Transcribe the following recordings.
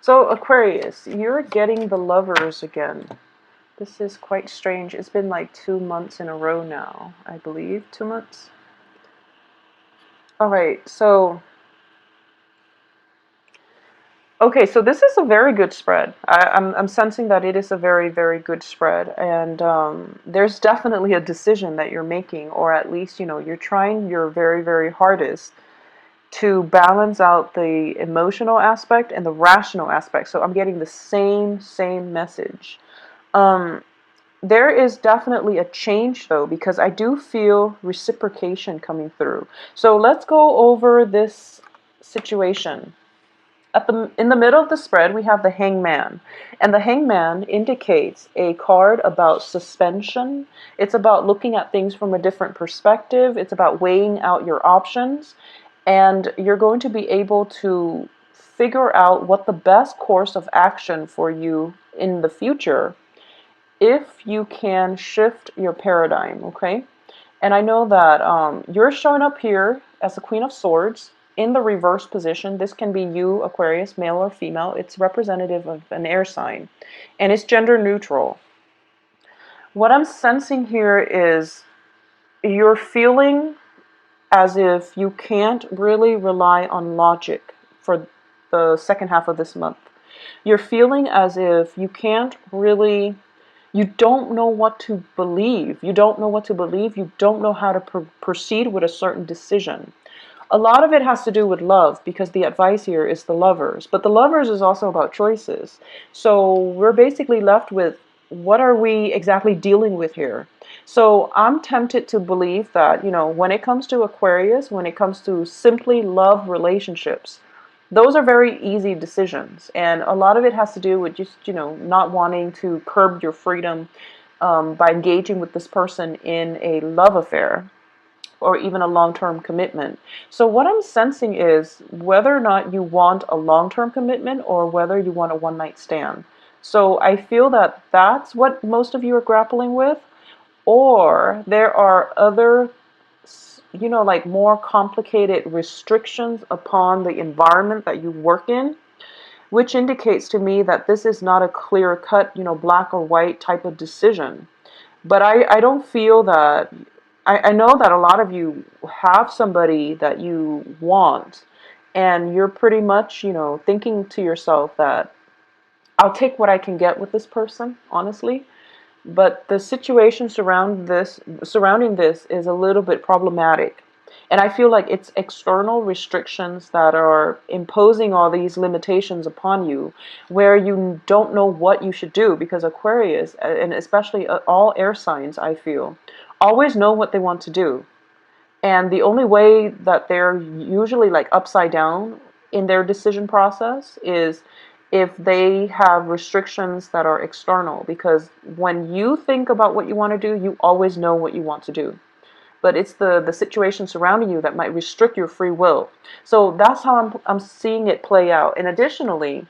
So Aquarius, you're getting the Lovers again. This is quite strange. It's been like 2 months in a row now, I believe. 2 months? Alright, so... Okay, so this is a very good spread. I'm sensing that it is a very, very good spread. And there's definitely a decision that you're making, or at least, you're trying your very, very hardest to balance out the emotional aspect and the rational aspect. So I'm getting the same message. Um, there is definitely a change though, because I do feel reciprocation coming through. So let's go over this situation. In the middle of the spread, we have the Hangman. And the Hangman indicates a card about suspension. It's about looking at things from a different perspective. It's about weighing out your options. And you're going to be able to figure out what the best course of action for you in the future if you can shift your paradigm, okay? And I know that you're showing up here as the Queen of Swords in the reverse position. This can be you, Aquarius, male or female. It's representative of an air sign, and it's gender neutral. What I'm sensing here is you're feeling as if you can't really rely on logic for the second half of this month. You're feeling as if you can't really, you don't know what to believe. You don't know what to believe. You don't know how to proceed with a certain decision. A lot of it has to do with love, because the advice here is the Lovers. But the Lovers is also about choices. So we're basically left with, what are we exactly dealing with here? So I'm tempted to believe that, when it comes to Aquarius, when it comes to simply love relationships, those are very easy decisions. And a lot of it has to do with just, not wanting to curb your freedom by engaging with this person in a love affair or even a long-term commitment. So what I'm sensing is whether or not you want a long-term commitment or whether you want a one-night stand. So I feel that that's what most of you are grappling with, or there are other, like more complicated restrictions upon the environment that you work in, which indicates to me that this is not a clear-cut, black or white type of decision. But I don't feel that, I know that a lot of you have somebody that you want, and you're pretty much, thinking to yourself that I'll take what I can get with this person, honestly. But the situation surrounding this is a little bit problematic. And I feel like it's external restrictions that are imposing all these limitations upon you, where you don't know what you should do, because Aquarius, and especially all air signs, I feel, always know what they want to do. And the only way that they're usually like upside down in their decision process is if they have restrictions that are external. Because when you think about what you want to do, you always know what you want to do. But it's the situation surrounding you that might restrict your free will. So that's how I'm seeing it play out. And additionally,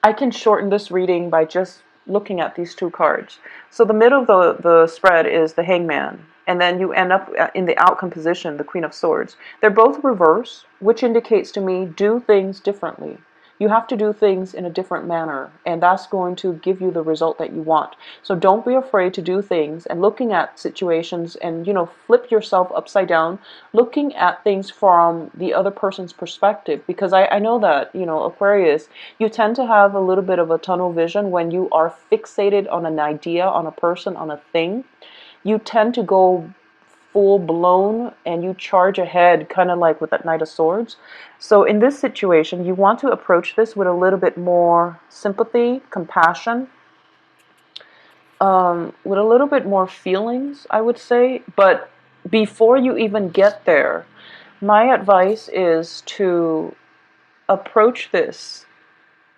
I can shorten this reading by just looking at these two cards. So the middle of the spread is the Hangman. And then you end up in the outcome position, the Queen of Swords. They're both reverse, which indicates to me, do things differently. You have to do things in a different manner, and that's going to give you the result that you want. So don't be afraid to do things and looking at situations and, flip yourself upside down, looking at things from the other person's perspective. Because I know that, Aquarius, you tend to have a little bit of a tunnel vision when you are fixated on an idea, on a person, on a thing. You tend to go full blown and you charge ahead, kind of like with that Knight of Swords. So in this situation, you want to approach this with a little bit more sympathy, compassion, with a little bit more feelings, I would say. But before you even get there, my advice is to approach this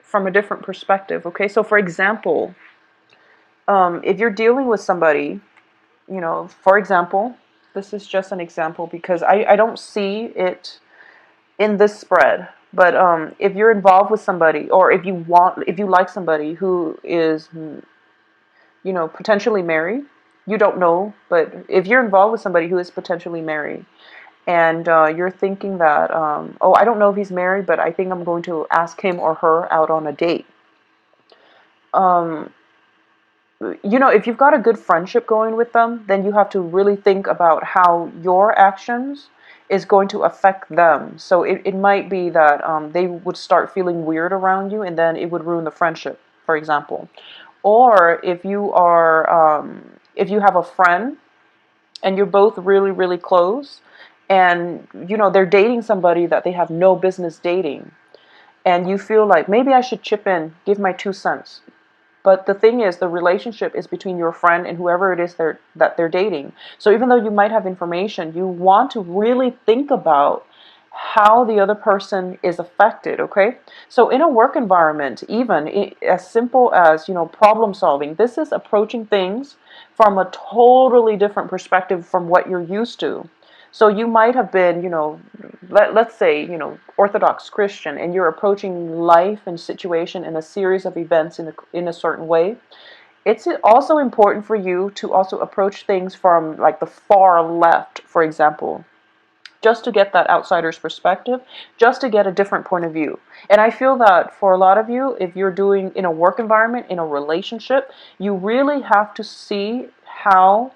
from a different perspective. Okay, so for example, if you're dealing with somebody, for example, this is just an example because I don't see it in this spread. But if you're involved with somebody, or if you like somebody who is, potentially married, you don't know, but if you're involved with somebody who is potentially married, and you're thinking that, oh, I don't know if he's married, but I think I'm going to ask him or her out on a date. Um, if you've got a good friendship going with them, then you have to really think about how your actions is going to affect them. So it might be that they would start feeling weird around you, and then it would ruin the friendship, for example. Or if you have a friend and you're both really, really close, and they're dating somebody that they have no business dating, and you feel like maybe I should chip in, give my 2 cents. But the thing is, the relationship is between your friend and whoever it is that they're dating. So even though you might have information, you want to really think about how the other person is affected, okay? So in a work environment, even as simple as, problem solving, this is approaching things from a totally different perspective from what you're used to. So you might have been, let's say, Orthodox Christian, and you're approaching life and situation in a series of events in a certain way. It's also important for you to also approach things from like the far left, for example, just to get that outsider's perspective, just to get a different point of view. And I feel that for a lot of you, if you're doing in a work environment, in a relationship, you really have to see how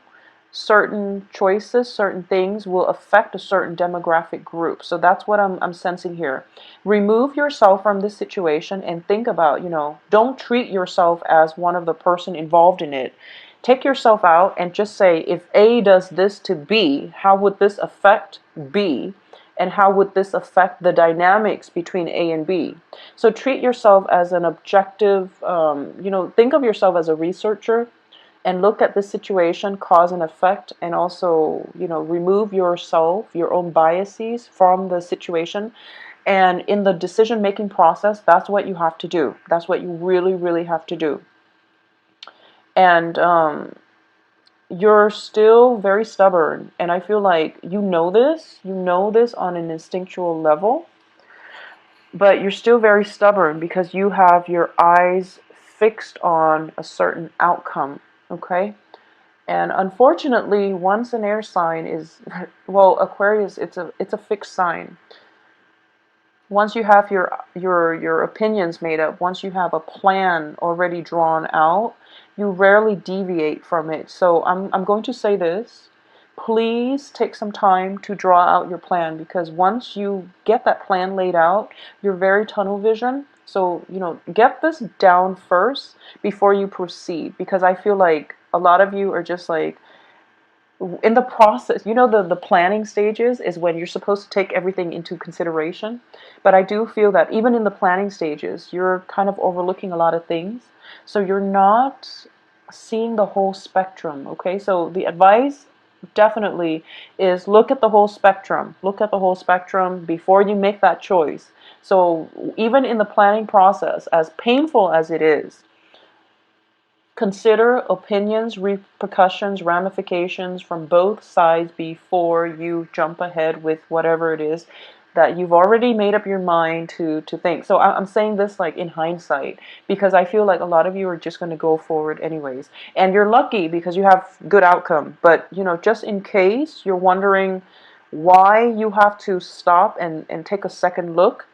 certain choices, certain things will affect a certain demographic group. So that's what I'm sensing here. Remove yourself from this situation and think about, don't treat yourself as one of the person involved in it. Take yourself out and just say, if A does this to B, how would this affect B? And how would this affect the dynamics between A and B? So treat yourself as an objective, think of yourself as a researcher and look at the situation, cause and effect, and also, remove yourself, your own biases from the situation. And in the decision-making process, that's what you have to do. That's what you really, really have to do. And you're still very stubborn, and I feel like you know this on an instinctual level, but you're still very stubborn because you have your eyes fixed on a certain outcome, okay? And unfortunately, once an air sign is, well, Aquarius, it's a fixed sign. Once you have your opinions made up, once you have a plan already drawn out, you rarely deviate from it. So I'm going to say this. Please take some time to draw out your plan, because once you get that plan laid out, you're very tunnel vision. So, get this down first before you proceed, because I feel like a lot of you are just like, in the process, the planning stages is when you're supposed to take everything into consideration. But I do feel that even in the planning stages, you're kind of overlooking a lot of things. So you're not seeing the whole spectrum, okay? So the advice definitely is look at the whole spectrum. Look at the whole spectrum before you make that choice. So even in the planning process, as painful as it is, consider opinions, repercussions, ramifications from both sides before you jump ahead with whatever it is that you've already made up your mind to think. So I'm saying this like in hindsight, because I feel like a lot of you are just going to go forward anyways. And you're lucky because you have good outcome. But, just in case you're wondering why you have to stop and take a second look,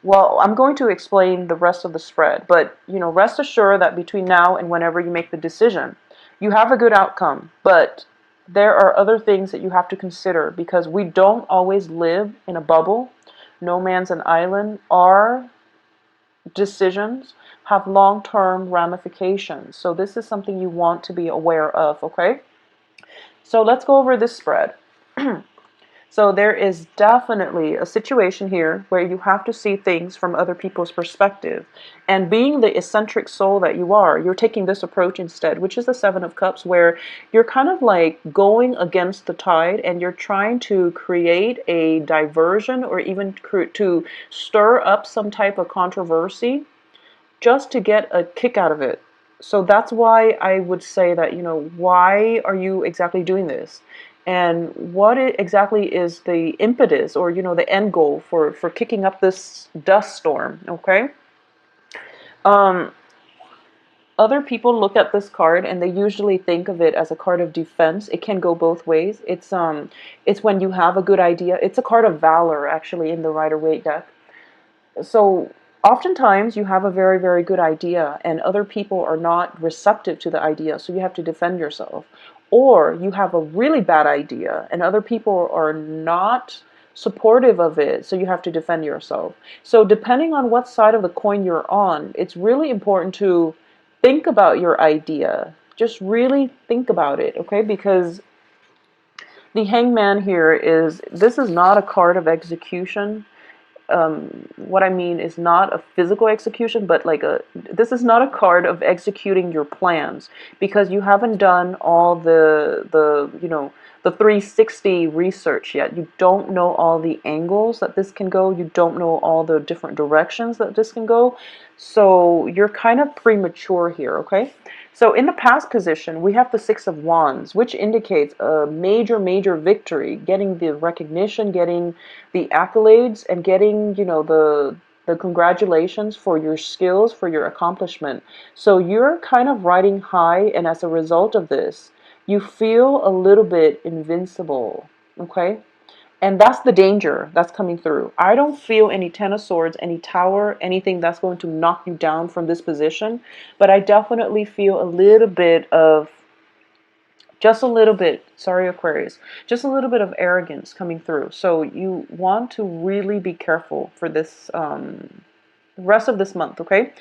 well, I'm going to explain the rest of the spread, but rest assured that between now and whenever you make the decision, you have a good outcome. But there are other things that you have to consider, because we don't always live in a bubble. No man's an island. Our decisions have long-term ramifications. So this is something you want to be aware of, okay? So let's go over this spread. So there is definitely a situation here where you have to see things from other people's perspective. And being the eccentric soul that you are, you're taking this approach instead, which is the Seven of Cups, where you're kind of like going against the tide and you're trying to create a diversion, or even to stir up some type of controversy just to get a kick out of it. So that's why I would say that, why are you exactly doing this? And what exactly is the impetus, or, the end goal for kicking up this dust storm, okay? Um, Other people look at this card and they usually think of it as a card of defense. It can go both ways. It's when you have a good idea. It's a card of valor actually in the Rider-Waite deck. So oftentimes you have a very, very good idea and other people are not receptive to the idea, so you have to defend yourself. Or you have a really bad idea and other people are not supportive of it, so you have to defend yourself. So depending on what side of the coin you're on, it's really important to think about your idea. Just really think about it, okay? Because the Hangman here this is not a card of execution. What I mean is not a physical execution, but this is not a card of executing your plans, because you haven't done all the 360 research yet. You don't know all the angles that this can go. You don't know all the different directions that this can go. So you're kind of premature here, okay? So in the past position, we have the Six of Wands, which indicates a major, major victory, getting the recognition, getting the accolades, and getting, the congratulations for your skills, for your accomplishment. So you're kind of riding high, and as a result of this, you feel a little bit invincible, okay? And that's the danger that's coming through. I don't feel any Ten of Swords, any Tower, anything that's going to knock you down from this position. But I definitely feel a little bit of, just a little bit, sorry Aquarius, just a little bit of arrogance coming through. So you want to really be careful for this rest of this month, okay?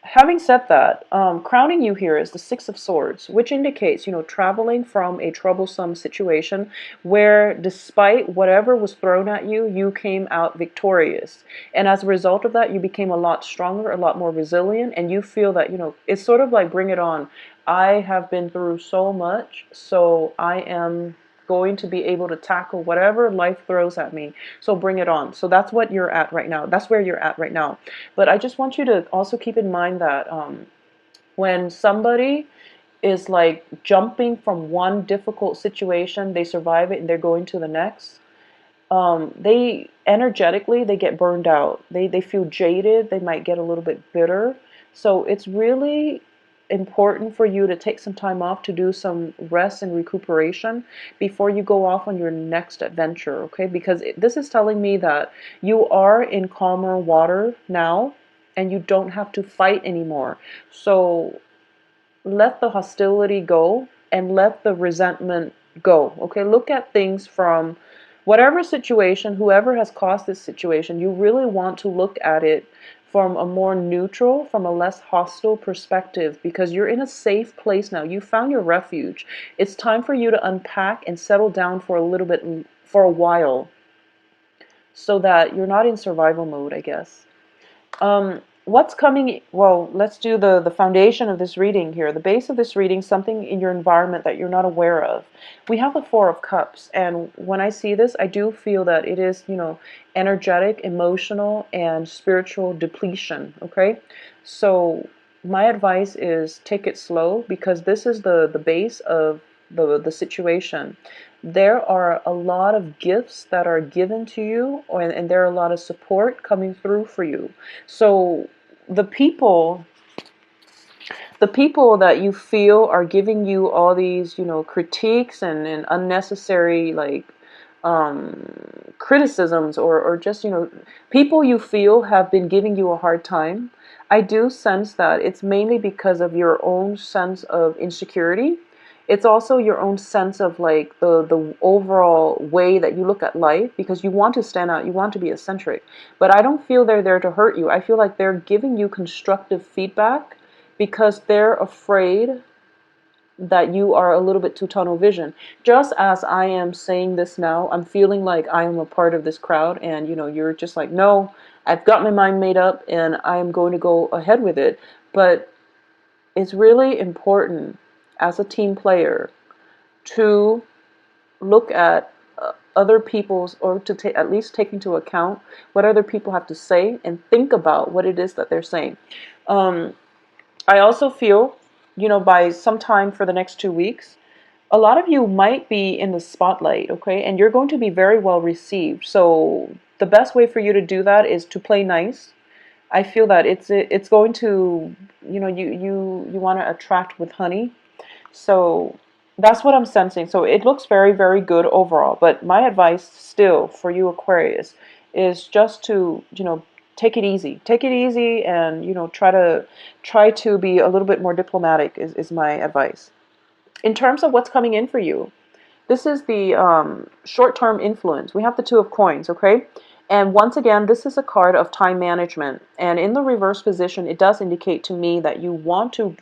Having said that, crowning you here is the Six of Swords, which indicates, traveling from a troublesome situation where despite whatever was thrown at you, you came out victorious. And as a result of that, you became a lot stronger, a lot more resilient, and you feel that, it's sort of like, bring it on. I have been through so much, so I am going to be able to tackle whatever life throws at me. So bring it on. So that's what you're at right now. That's where you're at right now. But I just want you to also keep in mind that when somebody is like jumping from one difficult situation, they survive it and they're going to the next. They energetically, they get burned out. They feel jaded. They might get a little bit bitter. So it's really important for you to take some time off to do some rest and recuperation before you go off on your next adventure, okay? Because this is telling me that you are in calmer water now and you don't have to fight anymore. So let the hostility go and let the resentment go, okay? Look at things from whatever situation, whoever has caused this situation, you really want to look at it from a more neutral, from a less hostile perspective, because you're in a safe place now. You found your refuge. It's time for you to unpack and settle down for a little bit, for a while, so that you're not in survival mode, I guess. What's coming? Well, let's do the foundation of this reading here. The base of this reading, something in your environment that you're not aware of. We have the Four of Cups, and when I see this, I do feel that it is, energetic, emotional, and spiritual depletion, okay? So my advice is take it slow, because this is the base of the situation. There are a lot of gifts that are given to you, and there are a lot of support coming through for you. So the people that you feel are giving you all these, critiques and unnecessary, like, criticisms, or just, people you feel have been giving you a hard time. I do sense that it's mainly because of your own sense of insecurity. It's also your own sense of like the overall way that you look at life, because you want to stand out, you want to be eccentric. But I don't feel they're there to hurt you. I feel like they're giving you constructive feedback because they're afraid that you are a little bit too tunnel vision. Just as I am saying this now, I'm feeling like I am a part of this crowd, and you're just like, no, I've got my mind made up and I am going to go ahead with it. But it's really important as a team player to look at other people's, or to at least take into account what other people have to say and think about what it is that they're saying. I also feel, by sometime for the next 2 weeks, a lot of you might be in the spotlight, okay? And you're going to be very well received. So the best way for you to do that is to play nice. I feel that it's going to, you want to attract with honey. So that's what I'm sensing. So it looks very, very good overall. But my advice still for you Aquarius is just to, take it easy. Take it easy and, try to be a little bit more diplomatic is my advice. In terms of what's coming in for you, this is the short-term influence. We have the Two of Coins, okay? And once again, this is a card of time management. And in the reverse position, it does indicate to me that you want to.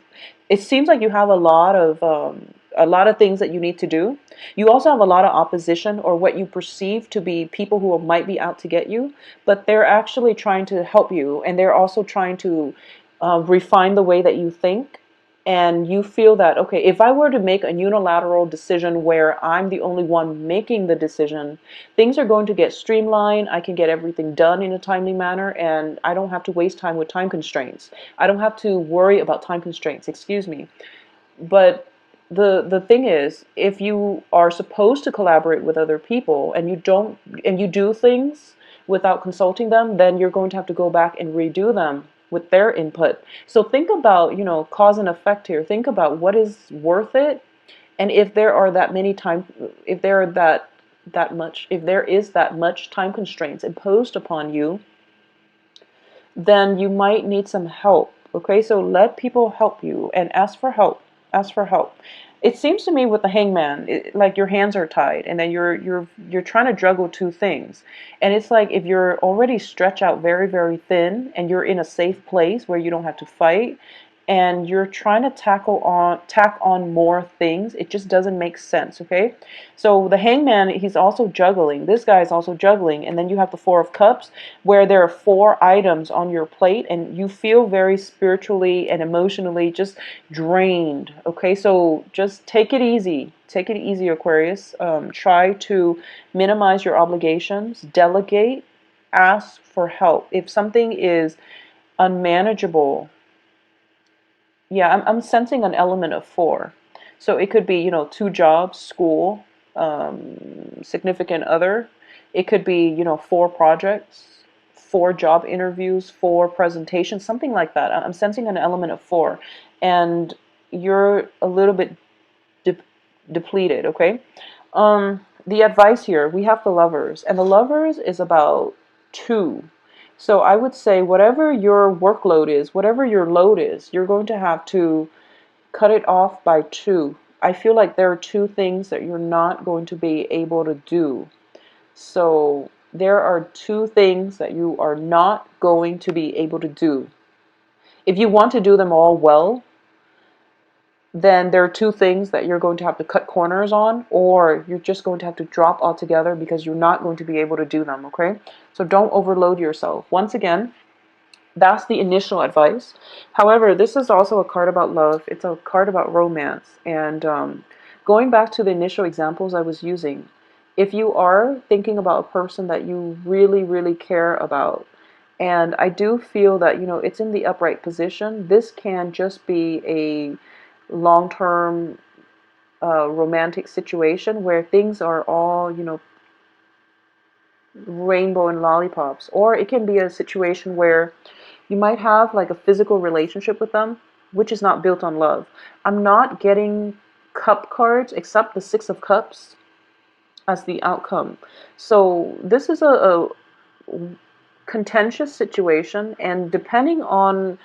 It seems like you have a lot of things that you need to do. You also have a lot of opposition, or what you perceive to be people who might be out to get you, but they're actually trying to help you, and they're also trying to refine the way that you think. And you feel that, okay, if I were to make a unilateral decision where I'm the only one making the decision, things are going to get streamlined. I can get everything done in a timely manner, and I don't have to waste time with time constraints. I don't have to worry about time constraints, excuse me. But the thing is, if you are supposed to collaborate with other people and you do things without consulting them, then you're going to have to go back and redo them with their input. So think about, cause and effect here. Think about what is worth it, and if there are that many time, if there are if there is that much time constraints imposed upon you, then you might need some help. Okay, so let people help you and ask for help. Ask for help. It seems to me with the hangman, like your hands are tied, and then you're trying to juggle two things. And it's like if you're already stretched out very, very thin, and you're in a safe place where you don't have to fight, and you're trying to tack on more things, it just doesn't make sense. Okay, so the hangman, he's also juggling. This guy is also juggling, and then you have the Four of Cups, where there are four items on your plate, and you feel very spiritually and emotionally just drained. Okay, so just take it easy. Take it easy, Aquarius. Try to minimize your obligations, delegate, ask for help. If something is unmanageable, yeah, I'm sensing an element of four. So it could be, two jobs, school, significant other. It could be, four projects, four job interviews, four presentations, something like that. I'm sensing an element of four. And you're a little bit de depleted, okay? The advice here, we have the Lovers. And the Lovers is about two. So I would say whatever your workload is, whatever your load is, you're going to have to cut it off by two. I feel like there are two things that you're not going to be able to do. So there are two things that you are not going to be able to do. If you want to do them all well, then there are two things that you're going to have to cut corners on, or you're just going to have to drop altogether because you're not going to be able to do them, okay? So don't overload yourself. Once again, that's the initial advice. However, this is also a card about love. It's a card about romance. And going back to the initial examples I was using, if you are thinking about a person that you really, really care about, and I do feel that, it's in the upright position, this can just be a long-term romantic situation where things are all, rainbow and lollipops. Or it can be a situation where you might have like a physical relationship with them, which is not built on love. I'm not getting cup cards except the Six of Cups as the outcome. So this is a contentious situation, and depending on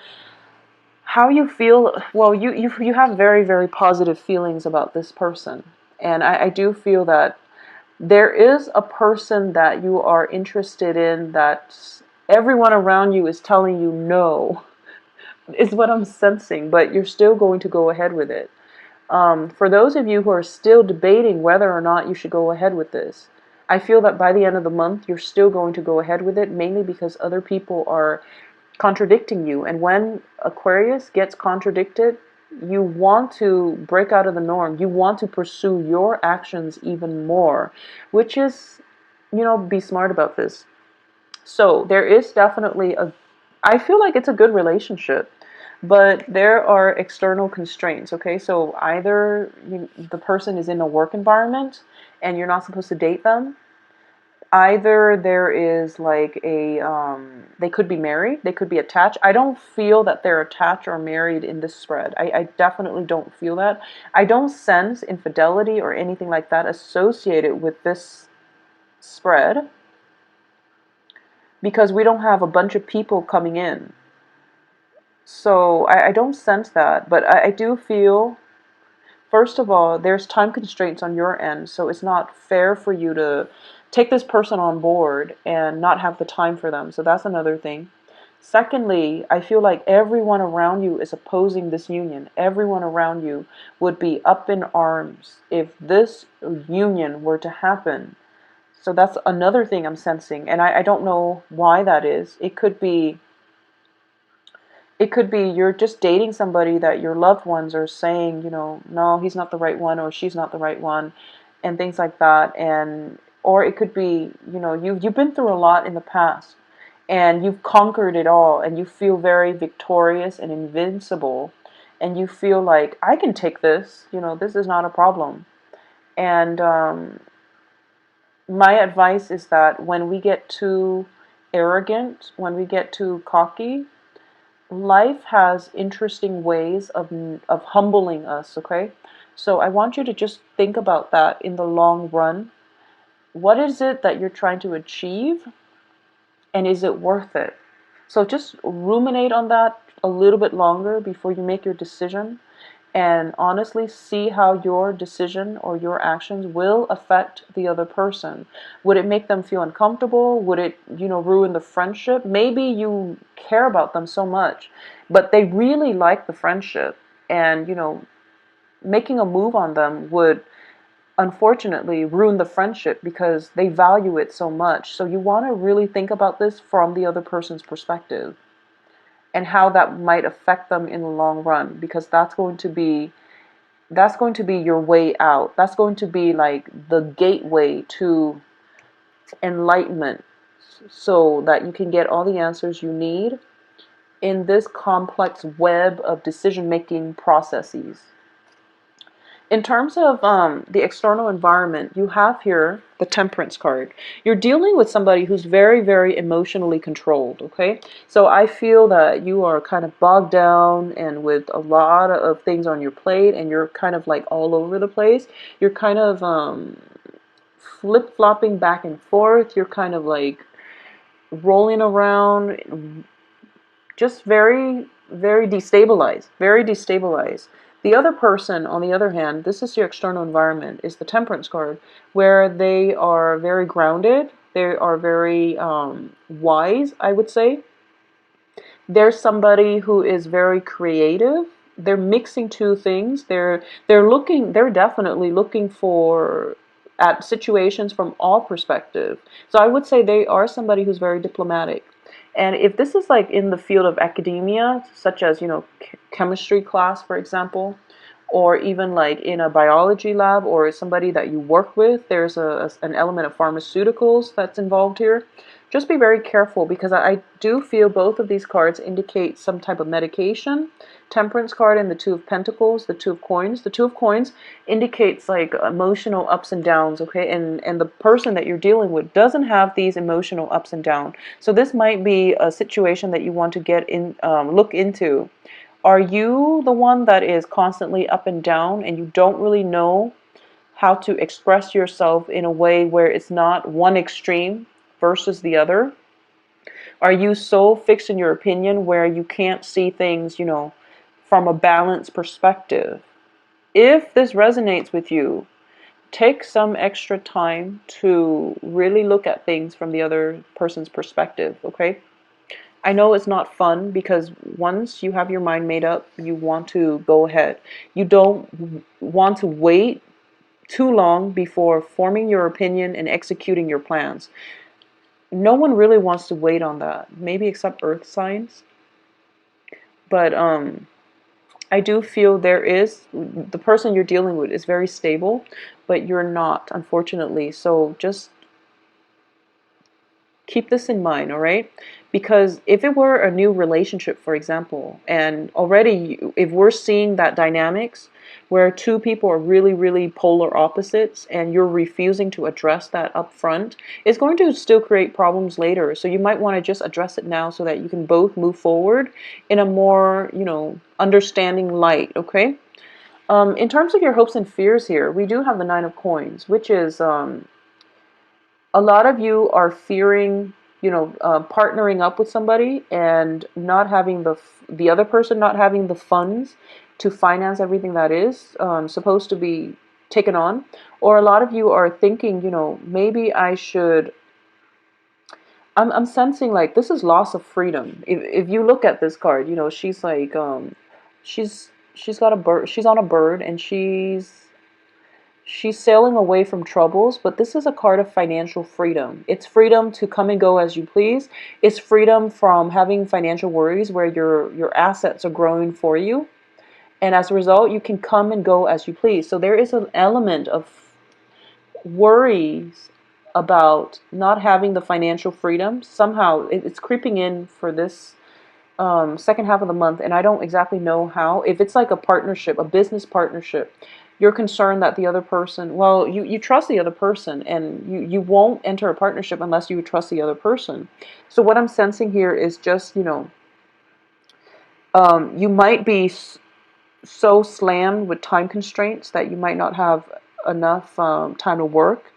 how you feel, well, you have very, very positive feelings about this person. And I do feel that there is a person that you are interested in that everyone around you is telling you no, is what I'm sensing, but you're still going to go ahead with it. For those of you who are still debating whether or not you should go ahead with this, I feel that by the end of the month, you're still going to go ahead with it, mainly because other people are contradicting you. And when Aquarius gets contradicted, you want to break out of the norm. You want to pursue your actions even more, which is, be smart about this. So there is definitely I feel like it's a good relationship, but there are external constraints, okay? So either the person is in a work environment and you're not supposed to date them, Either there is like a they could be married, they could be attached. I don't feel that they're attached or married in this spread. I definitely don't feel that. I don't sense infidelity or anything like that associated with this spread, because we don't have a bunch of people coming in. So I don't sense that, but I do feel, first of all, there's time constraints on your end, so it's not fair for you to take this person on board and not have the time for them. So that's another thing. Secondly, I feel like everyone around you is opposing this union. Everyone around you would be up in arms if this union were to happen. So that's another thing I'm sensing. And I don't know why that is. It could be you're just dating somebody that your loved ones are saying, no, he's not the right one, or she's not the right one, and things like that. And or it could be, you've been through a lot in the past, and you've conquered it all, and you feel very victorious and invincible, and you feel like, I can take this, this is not a problem. And my advice is that when we get too arrogant, when we get too cocky, life has interesting ways of humbling us, okay? So I want you to just think about that in the long run. What is it that you're trying to achieve, and is it worth it? So just ruminate on that a little bit longer before you make your decision, and honestly see how your decision or your actions will affect the other person. Would it make them feel uncomfortable? Would it, ruin the friendship? Maybe you care about them so much, but they really like the friendship, and, making a move on them would unfortunately ruin the friendship because they value it so much. So you want to really think about this from the other person's perspective, and how that might affect them in the long run, because that's going to be your way out. That's going to be like the gateway to enlightenment, so that you can get all the answers you need in this complex web of decision-making processes. In terms of the external environment, you have here the Temperance card. You're dealing with somebody who's very, very emotionally controlled, okay? So I feel that you are kind of bogged down and with a lot of things on your plate, and you're kind of like all over the place. You're kind of flip-flopping back and forth. You're kind of like rolling around, just very, very destabilized, very destabilized. The other person, on the other hand, this is your external environment, is the Temperance card, where they are very grounded, they are very wise, I would say. There's somebody who is very creative. They're mixing two things. They're definitely looking for at situations from all perspectives. So I would say they are somebody who's very diplomatic. And if this is like in the field of academia, such as, chemistry class, for example, or even like in a biology lab, or somebody that you work with, there's an element of pharmaceuticals that's involved here. Just be very careful, because I do feel both of these cards indicate some type of medication. Temperance card and the Two of Pentacles, the Two of Coins. The Two of Coins indicates like emotional ups and downs, okay? And the person that you're dealing with doesn't have these emotional ups and downs. So this might be a situation that you want to look into. Are you the one that is constantly up and down, and you don't really know how to express yourself in a way where it's not one extreme versus the other? Are you so fixed in your opinion where you can't see things, from a balanced perspective? If this resonates with you, take some extra time to really look at things from the other person's perspective, okay? I know it's not fun, because once you have your mind made up, you want to go ahead. You don't want to wait too long before forming your opinion and executing your plans. No one really wants to wait on that, maybe except earth signs. But I do feel the person you're dealing with is very stable, but you're not, unfortunately. So just keep this in mind, all right? Because if it were a new relationship, for example, and already if we're seeing that dynamics, where two people are really, really polar opposites and you're refusing to address that up front, it's going to still create problems later. So you might want to just address it now so that you can both move forward in a more, understanding light, okay? In terms of your hopes and fears here, we do have the Nine of Coins, which is a lot of you are fearing, partnering up with somebody and not having the other person not having the funds to finance everything that is supposed to be taken on. Or a lot of you are thinking, maybe I should. I'm sensing like this is loss of freedom. If you look at this card, she's like she's got a bird. She's on a bird and she's sailing away from troubles, but this is a card of financial freedom. It's freedom to come and go as you please. It's freedom from having financial worries where your assets are growing for you. And as a result, you can come and go as you please. So there is an element of worries about not having the financial freedom. Somehow it's creeping in for this second half of the month, and I don't exactly know how. If it's like a partnership, a business partnership, you're concerned that the other person, well, you trust the other person, and you won't enter a partnership unless you trust the other person. So what I'm sensing here is just, you might be so slammed with time constraints that you might not have enough time to work,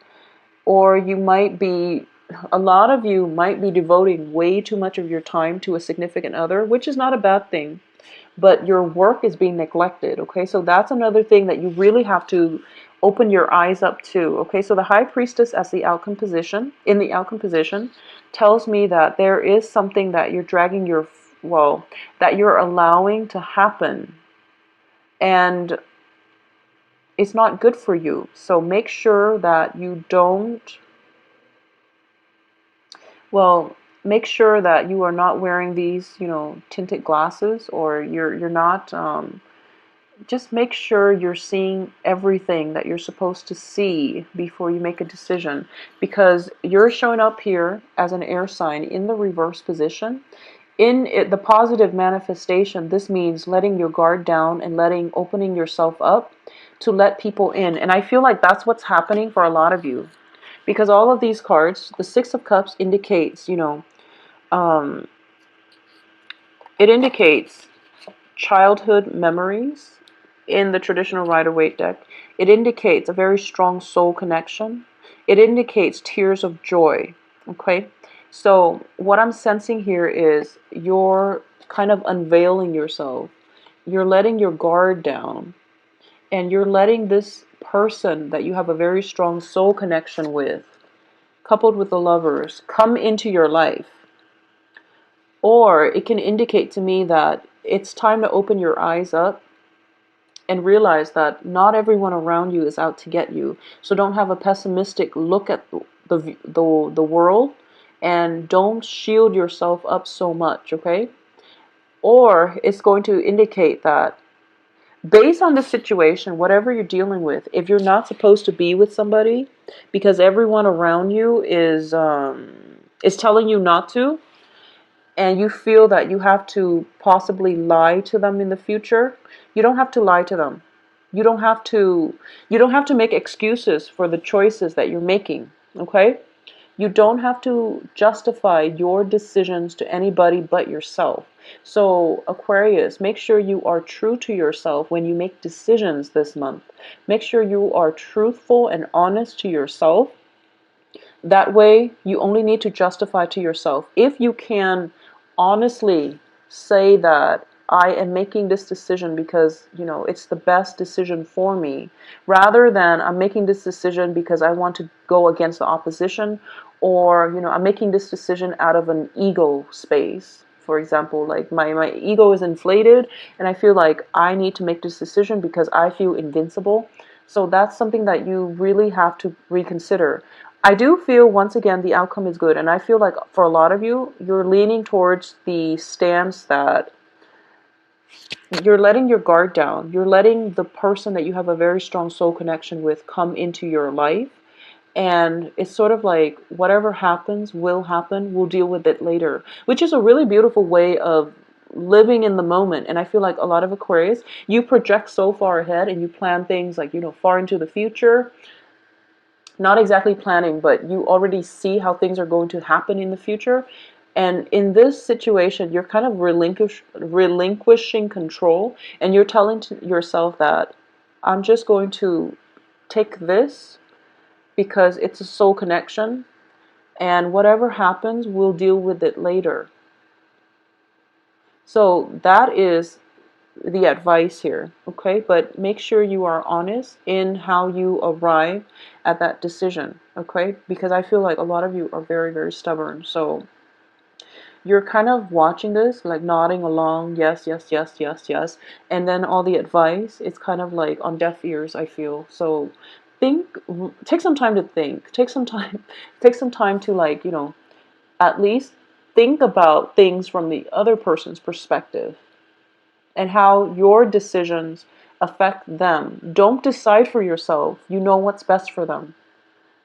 or you might be, a lot of you might be devoting way too much of your time to a significant other, which is not a bad thing, but your work is being neglected, okay? So that's another thing that you really have to open your eyes up to, okay? So the High Priestess as the outcome position, in the outcome position, tells me that there is something that you're dragging that you're allowing to happen, and it's not good for you. So make sure that you don't, make sure that you are not wearing these, tinted glasses, or you're not, just make sure you're seeing everything that you're supposed to see before you make a decision, because you're showing up here as an air sign in the reverse position. In the positive manifestation, this means letting your guard down and opening yourself up to let people in. And I feel like that's what's happening for a lot of you, because all of these cards, the Six of Cups indicates, it indicates childhood memories in the traditional Rider-Waite deck. It indicates a very strong soul connection. It indicates tears of joy, okay? So what I'm sensing here is you're kind of unveiling yourself. You're letting your guard down, and you're letting this person that you have a very strong soul connection with, coupled with the Lovers, come into your life. Or it can indicate to me that it's time to open your eyes up and realize that not everyone around you is out to get you. So don't have a pessimistic look at the world, and don't shield yourself up so much, okay? Or it's going to indicate that based on the situation, whatever you're dealing with, if you're not supposed to be with somebody because everyone around you is telling you not to, and you feel that you have to possibly lie to them in the future, you don't have to lie to them. You don't have to make excuses for the choices that you're making, okay? You don't have to justify your decisions to anybody but yourself. So Aquarius, make sure you are true to yourself when you make decisions this month. Make sure you are truthful and honest to yourself. That way, you only need to justify to yourself. If you can honestly say that I am making this decision because, it's the best decision for me, rather than I'm making this decision because I want to go against the opposition, or, I'm making this decision out of an ego space. For example, like my ego is inflated and I feel like I need to make this decision because I feel invincible. So that's something that you really have to reconsider. I do feel, once again, the outcome is good. And I feel like for a lot of you, you're leaning towards the stance that you're letting your guard down. You're letting the person that you have a very strong soul connection with come into your life. And it's sort of like, whatever happens will happen. We'll deal with it later. Which is a really beautiful way of living in the moment. And I feel like a lot of Aquarius, you project so far ahead and you plan things like, far into the future. Not exactly planning, but you already see how things are going to happen in the future. And in this situation, you're kind of relinquishing control, and you're telling to yourself that I'm just going to take this because it's a soul connection, and whatever happens, we'll deal with it later. So that is the advice here, okay? But make sure you are honest in how you arrive at that decision, okay? Because I feel like a lot of you are very, very stubborn. So you're kind of watching this, like nodding along, yes, yes, yes, yes, yes. And then all the advice, it's kind of like on deaf ears, I feel. So think, take some time to think. Take some time, take some time to like, at least think about things from the other person's perspective and how your decisions affect them. Don't decide for yourself. You know what's best for them.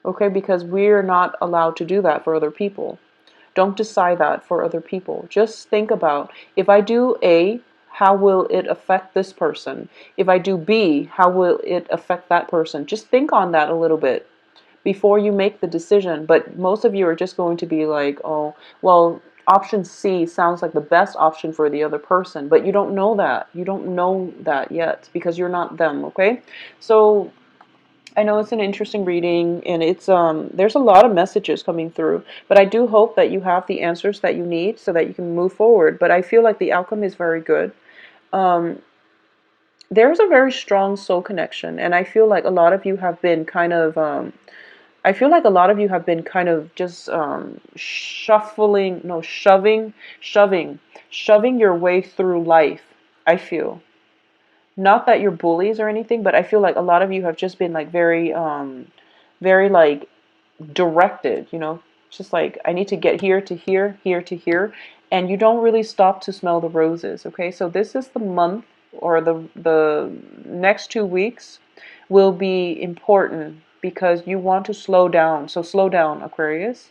Okay? Because we're not allowed to do that for other people. Don't decide that for other people. Just think about, if I do A, how will it affect this person? If I do B, how will it affect that person? Just think on that a little bit before you make the decision. But most of you are just going to be like, oh, well, option C sounds like the best option for the other person, but you don't know that. You don't know that yet because you're not them, okay? So I know it's an interesting reading, and it's there's a lot of messages coming through, but I do hope that you have the answers that you need so that you can move forward. But I feel like the outcome is very good. Um, there's a very strong soul connection, and I feel like a lot of you have been kind of I feel like a lot of you have been kind of just shuffling, no, shoving your way through life. I feel. Not that you're bullies or anything, but I feel like a lot of you have just been like very like directed, just like I need to get here to here, here to here, and you don't really stop to smell the roses, okay? So this is the month, or the next 2 weeks will be important because you want to slow down. So slow down, Aquarius.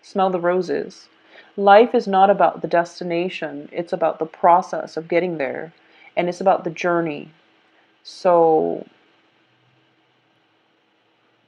Smell the roses. Life is not about the destination, it's about the process of getting there, and it's about the journey. So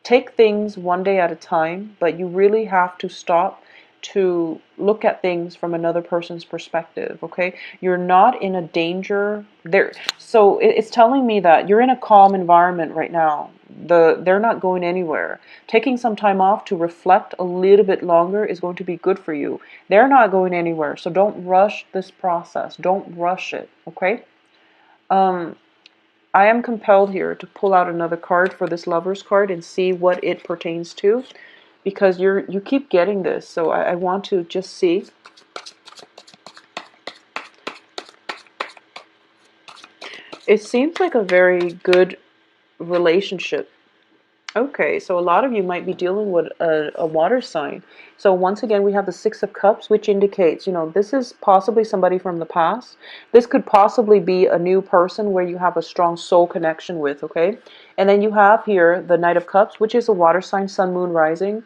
take things one day at a time, but you really have to stop to look at things from another person's perspective, okay? You're not in a danger there. So it's telling me that you're in a calm environment right now. They're not going anywhere. Taking some time off to reflect a little bit longer is going to be good for you. They're not going anywhere, so don't rush this process. Don't rush it, okay? I am compelled here to pull out another card for this Lover's card and see what it pertains to, because you keep getting this, so I want to just see. It seems like a very good relationship. Okay, so a lot of you might be dealing with a water sign. So once again, we have the Six of Cups, which indicates, this is possibly somebody from the past. This could possibly be a new person where you have a strong soul connection with, okay? And then you have here the Knight of Cups, which is a water sign, Sun, Moon, Rising.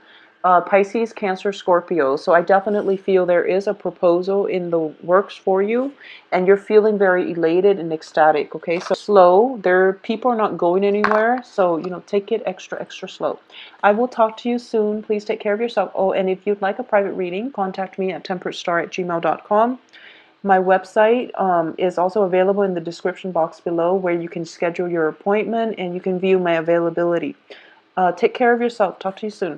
Pisces, Cancer, Scorpio. So I definitely feel there is a proposal in the works for you, and you're feeling very elated and ecstatic, okay? So slow. People are not going anywhere, so, take it extra, extra slow. I will talk to you soon. Please take care of yourself. Oh, and if you'd like a private reading, contact me at temperatestar@gmail.com. My website is also available in the description box below, where you can schedule your appointment and you can view my availability. Take care of yourself. Talk to you soon.